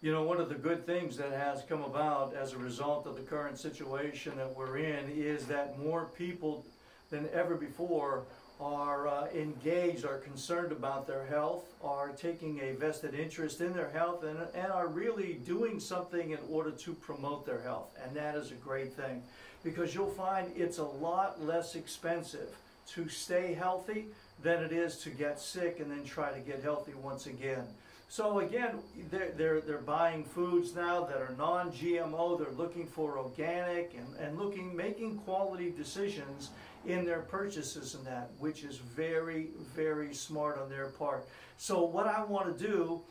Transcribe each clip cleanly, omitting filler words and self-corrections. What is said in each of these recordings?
You know, one of the good things that has come about as a result of the current situation that we're in is that more people than ever before are engaged, are concerned about their health, are taking a vested interest in their health, and are really doing something in order to promote their health. And that is a great thing, because you'll find it's a lot less expensive to stay healthy than it is to get sick and then try to get healthy once again. So again, they're buying foods now that are non-GMO. They're looking for organic and making quality decisions in their purchases and that, which is very, very smart on their part. So what I want to do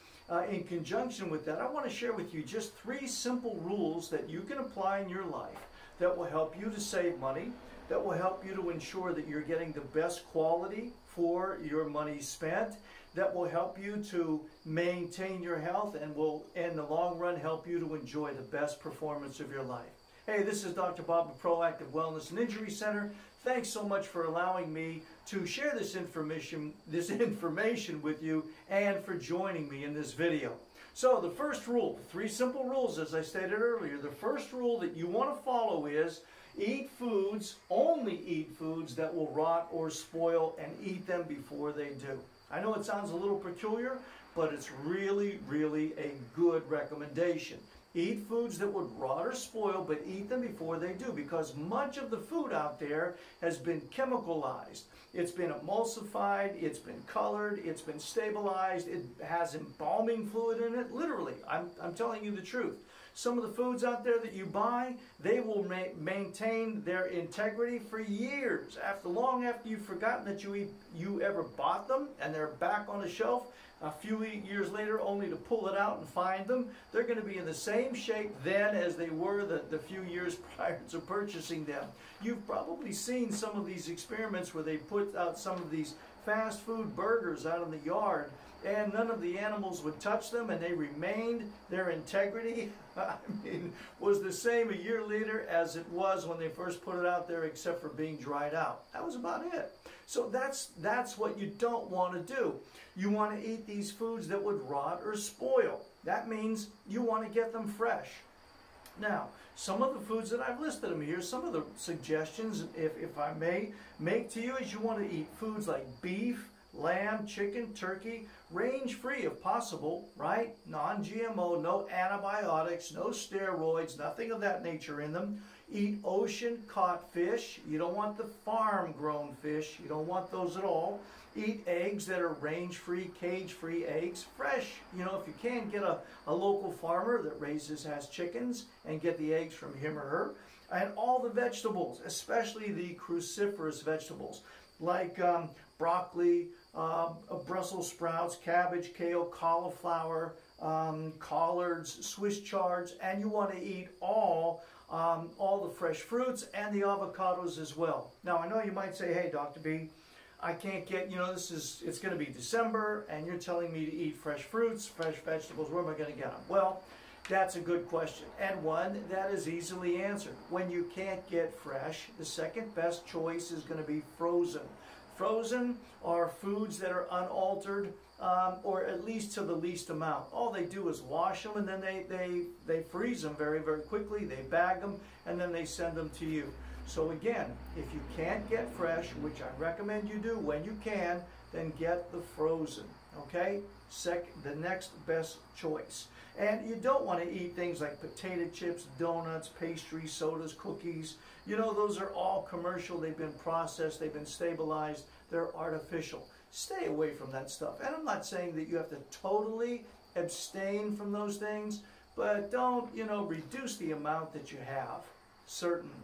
in conjunction with that, I want to share with you just 3 simple rules that you can apply in your life that will help you to save money, that will help you to ensure that you're getting the best quality for your money spent, that will help you to maintain your health and will, in the long run, help you to enjoy the best performance of your life. Hey, this is Dr. Bob of Proactive Wellness and Injury Center. Thanks so much for allowing me to share this information with you and for joining me in this video. So the first rule, 3 simple rules as I stated earlier. The first rule that you want to follow is only eat foods that will rot or spoil, and eat them before they do. I know it sounds a little peculiar, but it's really, really a good recommendation. Eat foods that would rot or spoil, but eat them before they do, because much of the food out there has been chemicalized. It's been emulsified, it's been colored, it's been stabilized, it has embalming fluid in it. Literally, I'm telling you the truth. Some of the foods out there that you buy, they will maintain their integrity for years, long after you've forgotten that you ever bought them, and they're back on the shelf a few years later, only to pull it out and find them. They're going to be in the same shape then as they were the few years prior to purchasing them. You've probably seen some of these experiments where they put out some of these fast food burgers out in the yard, and none of the animals would touch them, and they remained, their integrity, I mean, was the same a year later as it was when they first put it out there, except for being dried out. That was about it. So that's what you don't want to do. You want to eat these foods that would rot or spoil. That means you want to get them fresh. Now, some of the foods that I've listed them here, some of the suggestions, if I may make to you, is you want to eat foods like beef, lamb, chicken, turkey, range-free if possible, right? Non-GMO, no antibiotics, no steroids, nothing of that nature in them. Eat ocean-caught fish. You don't want the farm-grown fish. You don't want those at all. Eat eggs that are range-free, cage-free eggs, fresh. You know, if you can, get a local farmer that has chickens and get the eggs from him or her. And all the vegetables, especially the cruciferous vegetables, like broccoli, Brussels sprouts, cabbage, kale, cauliflower, collards, Swiss chards, and you want to eat all the fresh fruits and the avocados as well. Now, I know you might say, hey, Dr. B, I can't get, you know, it's going to be December, and you're telling me to eat fresh fruits, fresh vegetables. Where am I going to get them? Well, that's a good question, and one that is easily answered. When you can't get fresh, the second best choice is going to be frozen. Frozen are foods that are unaltered, or at least to the least amount. All they do is wash them, and then they freeze them very, very quickly. They bag them, and then they send them to you. So again, if you can't get fresh, which I recommend you do when you can, then get the frozen, okay? The next best choice. And you don't want to eat things like potato chips, donuts, pastries, sodas, cookies. You know, those are all commercial. They've been processed, they've been stabilized, they're artificial. Stay away from that stuff. And I'm not saying that you have to totally abstain from those things, but don't, you know, reduce the amount that you have, certainly.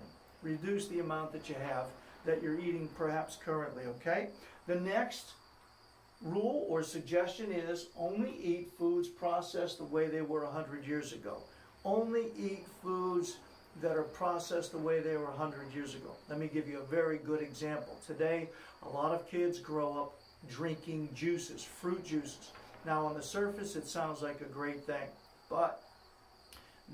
Reduce the amount that you have that you're eating perhaps currently, okay? The next rule or suggestion is only eat foods processed the way they were 100 years ago. Only eat foods that are processed the way they were 100 years ago. Let me give you a very good example. Today, a lot of kids grow up drinking juices, fruit juices. Now, on the surface, it sounds like a great thing, but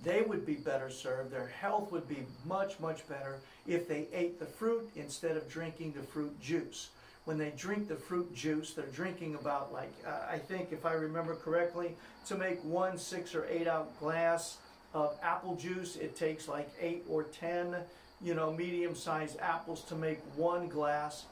they would be better served, their health would be much, much better if they ate the fruit instead of drinking the fruit juice. when they drink the fruit juice, they're drinking about, like, I think if I remember correctly, to make 1 6 or 8 ounce glass of apple juice, it takes like 8 or 10, you know, medium-sized apples to make 1 glass.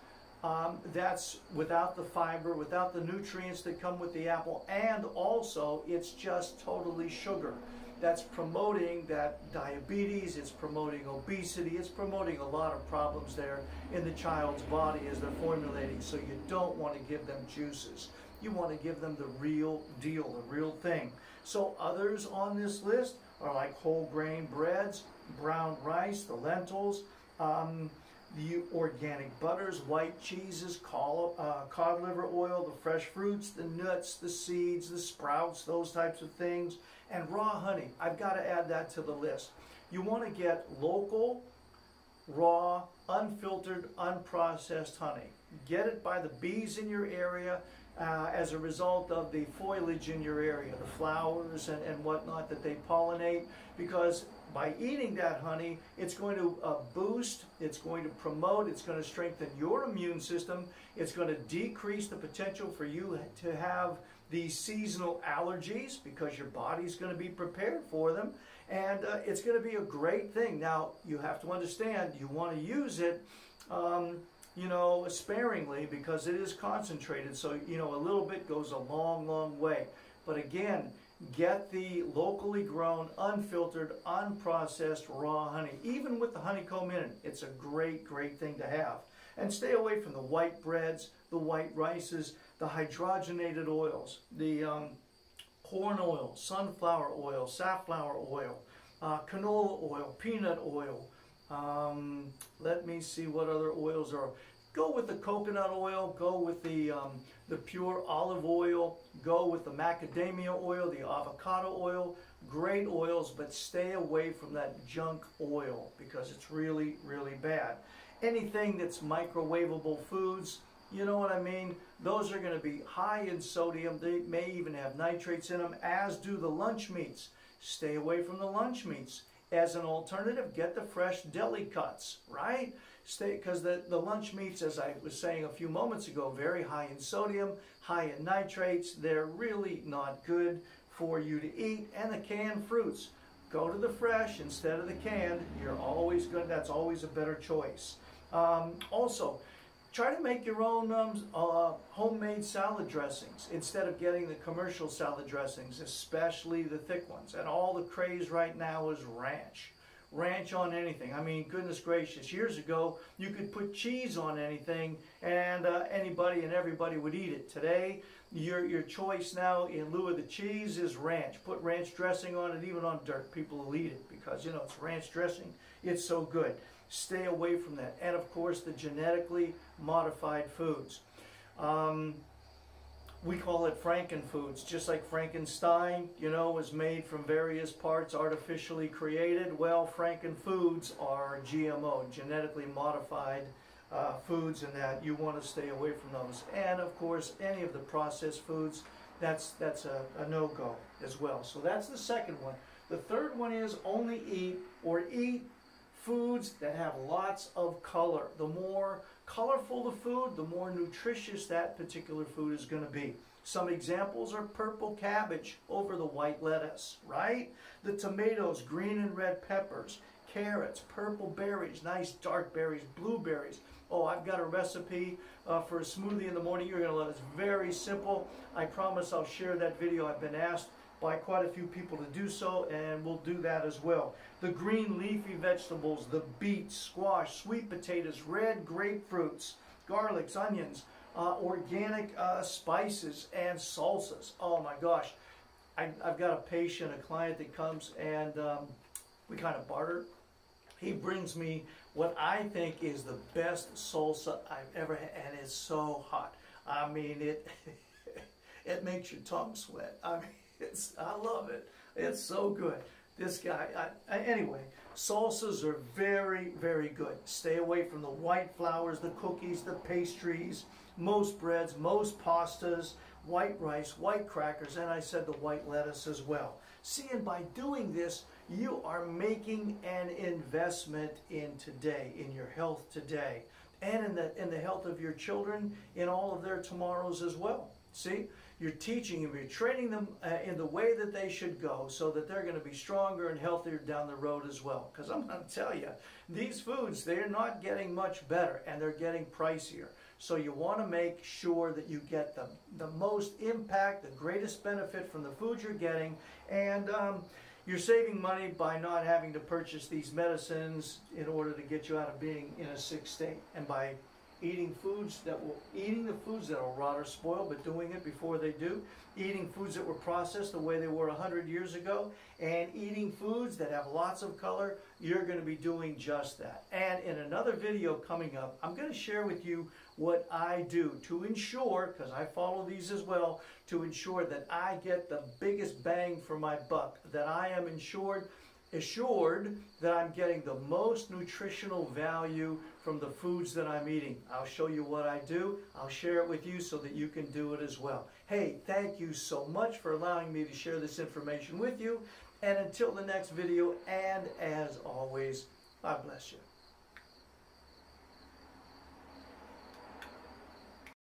That's without the fiber, without the nutrients that come with the apple, and also it's just totally sugar. That's promoting that diabetes, it's promoting obesity, it's promoting a lot of problems there in the child's body as they're formulating. So you don't want to give them juices. You want to give them the real deal, the real thing. So others on this list are like whole grain breads, brown rice, the lentils, the organic butters, white cheeses, cod liver oil, the fresh fruits, the nuts, the seeds, the sprouts, those types of things, and raw honey. I've got to add that to the list. You want to get local, raw, unfiltered, unprocessed honey. Get it by the bees in your area as a result of the foliage in your area, the flowers and whatnot that they pollinate, because by eating that honey, it's going to boost, it's going to promote, it's going to strengthen your immune system, it's going to decrease the potential for you to have these seasonal allergies because your body's going to be prepared for them, and it's going to be a great thing. Now, you have to understand, you want to use it you know, sparingly, because it is concentrated, so, you know, a little bit goes a long, long way. But again, get the locally grown, unfiltered, unprocessed raw honey. Even with the honeycomb in it, it's a great, great thing to have. And stay away from the white breads, the white rices, the hydrogenated oils, the corn oil, sunflower oil, safflower oil, canola oil, peanut oil. Let me see what other oils are. Go with the coconut oil, go with the pure olive oil, go with the macadamia oil, the avocado oil. Great oils, but stay away from that junk oil because it's really, really bad. Anything that's microwavable foods, you know what I mean? Those are going to be high in sodium. They may even have nitrates in them, as do the lunch meats. Stay away from the lunch meats. As an alternative, get the fresh deli cuts, right? Because the lunch meats, as I was saying a few moments ago, very high in sodium, high in nitrates. They're really not good for you to eat. And the canned fruits, go to the fresh instead of the canned. You're always good. That's always a better choice. Also, try to make your own homemade salad dressings instead of getting the commercial salad dressings, especially the thick ones. And all the craze right now is ranch. Ranch on anything. I mean, goodness gracious, years ago, you could put cheese on anything and anybody and everybody would eat it. Today, your choice now in lieu of the cheese is ranch. Put ranch dressing on it, even on dirt. People will eat it because, you know, it's ranch dressing. It's so good. Stay away from that. And of course, the genetically modified foods. We call it Frankenfoods, just like Frankenstein, you know, was made from various parts artificially created. Well, Frankenfoods are GMO, genetically modified foods, and that you want to stay away from those. And of course, any of the processed foods, that's a no-go as well. So that's the second one. The third one is only eat foods that have lots of color. The more colorful the food, the more nutritious that particular food is going to be. Some examples are purple cabbage over the white lettuce, right? The tomatoes, green and red peppers, carrots, purple berries, nice dark berries, blueberries. Oh, I've got a recipe for a smoothie in the morning. You're going to love it. It's very simple. I promise I'll share that video. I've been asked by quite a few people to do so, and we'll do that as well. The green leafy vegetables, the beets, squash, sweet potatoes, red grapefruits, garlics, onions, organic spices, and salsas. Oh my gosh. I've got a patient, a client that comes, and we kind of barter. He brings me what I think is the best salsa I've ever had, and it's so hot. I mean, it makes your tongue sweat. I mean, I love it. It's so good. This guy, anyway, salsas are very, very good. Stay away from the white flours, the cookies, the pastries, most breads, most pastas, white rice, white crackers, and I said the white lettuce as well. See, and by doing this, you are making an investment in today, in your health today. and in the health of your children in all of their tomorrows as well. See, you're teaching them, you're training them in the way that they should go so that they're going to be stronger and healthier down the road as well. Because I'm going to tell you, these foods, they're not getting much better and they're getting pricier. So you want to make sure that you get the most impact, the greatest benefit from the food you're getting, and you're saving money by not having to purchase these medicines in order to get you out of being in a sick state, and by eating the foods that will rot or spoil, but doing it before they do, eating foods that were processed the way they were 100 years ago, and eating foods that have lots of color, you're going to be doing just that. And in another video coming up, I'm going to share with you what I do to ensure, because I follow these as well, to ensure that I get the biggest bang for my buck, that I am assured that I'm getting the most nutritional value from the foods that I'm eating. I'll show you what I do. I'll share it with you so that you can do it as well. Hey, thank you so much for allowing me to share this information with you. And until the next video, and as always, God bless you.